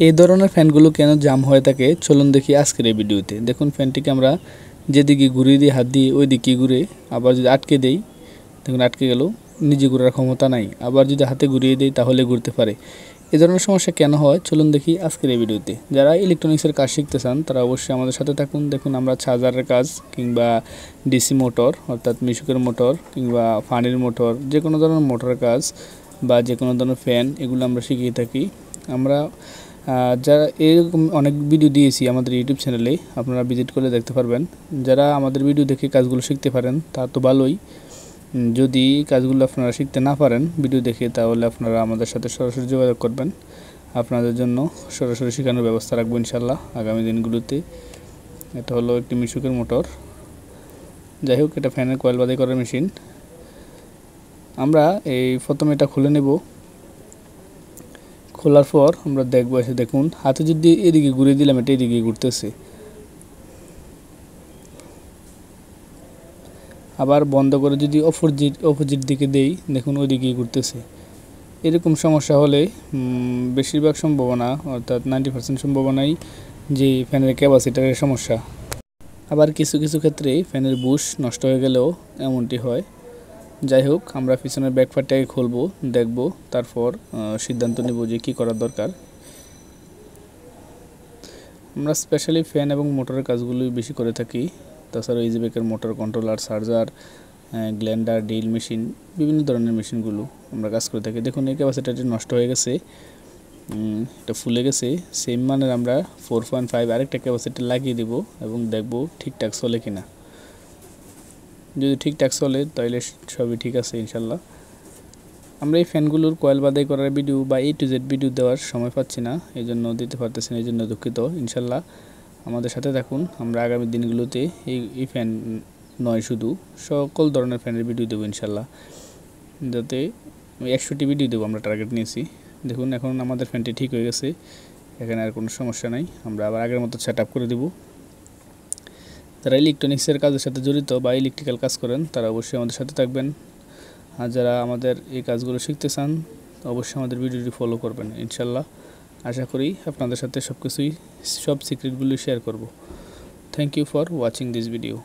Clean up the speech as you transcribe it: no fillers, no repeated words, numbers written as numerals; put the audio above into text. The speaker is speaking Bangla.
এই ধরনের ফ্যানগুলো কেন জাম হয়ে থাকে চলুন দেখি আজকের এই ভিডিওতে। দেখুন ফ্যানটিকে আমরা যেদিকে ঘুরিয়ে দিই হাত দিয়ে ওই দিকে ঘুরে, আবার যদি আটকে দেই দেখুন আটকে গেল, নিজে ঘোরার ক্ষমতা নাই। আবার যদি হাতে ঘুরিয়ে দেই তাহলে ঘুরতে পারে। এই ধরনের সমস্যা কেন হয় চলুন দেখি আজকের এই ভিডিওতে। যারা ইলেকট্রনিক্সের কাজ শিখতে চান তারা অবশ্যই আমাদের সাথে থাকুন। দেখুন আমরা চার্জারের কাজ কিংবা ডিসি মোটর অর্থাৎ মিশুকের মোটর কিংবা ফানির মোটর, যে কোনো ধরনের মোটরের কাজ বা যে কোনো ধরনের ফ্যান এগুলো আমরা শিখিয়ে থাকি। আমরা যারা এরকম অনেক ভিডিও দিয়েছি আমাদের ইউটিউব চ্যানেলে, আপনারা ভিজিট করে দেখতে পারবেন। যারা আমাদের ভিডিও দেখে কাজগুলো শিখতে পারেন তা তো ভালোই, যদি কাজগুলো আপনারা শিখতে না পারেন ভিডিও দেখে তাহলে আপনারা আমাদের সাথে সরাসরি যোগাযোগ করবেন। আপনাদের জন্য সরাসরি শেখানোর ব্যবস্থা রাখবো ইনশাল্লাহ আগামী দিনগুলোতে। এটা হলো একটি মিশুকের মোটর, যাই হোক এটা ফ্যানের কয়েল বাদাই করার মেশিন। আমরা এই প্রথমে এটা খুলে নেব। খোলার পর আমরা দেখবো, এসে দেখুন হাতে যদি এদিকে ঘুরিয়ে দিলাম এটা এদিকে ঘুরতেছে, আবার বন্ধ করে যদি অপোজিট দিকে দেই দেখুন ওইদিকেই ঘুরতেছে। এরকম সমস্যা হলে বেশিরভাগ সম্ভাবনা অর্থাৎ 90% সম্ভাবনাই যে ফ্যানের ক্যাপাসিটারের সমস্যা। আবার কিছু কিছু ক্ষেত্রে ফ্যানের বুশ নষ্ট হয়ে গেলেও এমনটি হয়। যাই হোক আমরা পিছনের ব্যাক পার্টটাকে খুলবো, দেখব, তারপর সিদ্ধান্ত নেব যে কী করার দরকার। আমরা স্পেশালি ফ্যান এবং মোটরের কাজগুলোই বেশি করে থাকি। তাছাড়া ইজিব্যাকের মোটর, কন্ট্রোলার, চার্জার, গ্ল্যান্ডার, ড্রিল মেশিন, বিভিন্ন ধরনের মেশিনগুলো আমরা কাজ করে থাকি। দেখুন এই ক্যাপাসিটারটি নষ্ট হয়ে গেছে, এটা ফুলে গেছে। সেম মানের আমরা 4.5 আরেকটা ক্যাপাসিটার লাগিয়ে দেব এবং দেখব ঠিকঠাক চলে কিনা। যদি ঠিকঠাক চলে তাহলে সবই ঠিক আছে ইনশাল্লাহ। আমরা এই ফ্যানগুলোর কয়েল বাদাই করার ভিডিও বা A to Z ভিডিও দেওয়ার সময় পাচ্ছি না, এই জন্য দিতে পারতেছি না, এই জন্য দুঃখিত। ইনশাল্লাহ আমাদের সাথে থাকুন, আমরা আগামী দিনগুলোতে এই ফ্যান নয় শুধু সকল ধরনের ফ্যানের ভিডিও দেবো ইনশাল্লাহ। যাতে 100টি ভিডিও দেবো আমরা টার্গেট নিয়েছি। দেখুন এখন আমাদের ফ্যানটি ঠিক হয়ে গেছে, এখানে আর কোনো সমস্যা নাই। আমরা আবার আগের মতো সেট আপ করে দেব। যারা ইলেকট্রনিক্সের কাজের সাথে জড়িত বা ইলেকট্রিক্যাল কাজ করেন তারা অবশ্যই আমাদের সাথে থাকবেন। আর যারা আমাদের এই কাজগুলো শিখতে চান অবশ্যই আমাদের ভিডিওটি ফলো করবেন ইনশাল্লাহ। আশা করি আপনাদের সাথে সব সিক্রেটগুলো শেয়ার করব। Thank you for watching this video.